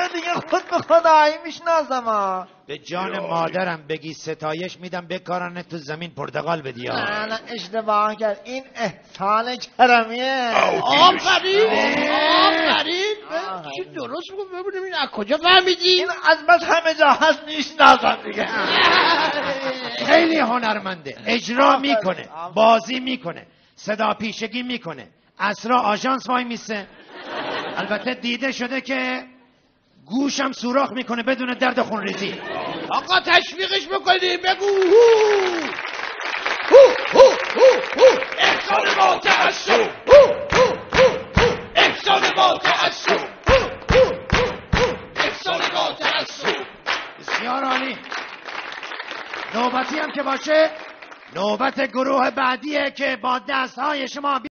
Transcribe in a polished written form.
دیگه خود به خدایی میشناسم. به جان مادرم بگی ستایش میدم بکارن تو زمین پرتقال بدی. نه اشتباه کرد، این احسان کرمیه. آفرین چی درست بود. ببینیم این از کجا فهمیدی؟ این از بس همه جا هست میشناسم دیگه. خیلی هنرمنده، اجرا میکنه، بازی میکنه، صدا پیشگی میکنه، اسرا آژانس وای میسه. البته دیده شده که گوشم سوراخ میکنه بدون درد خونریزی. آقا تشویقش بکنی بگو احسان ما تعصب، احسان ما تعصب، احسان ما تعصب. بسیار عالی. نوبتی هم که باشه نوبت گروه بعدیه که با دستهای شما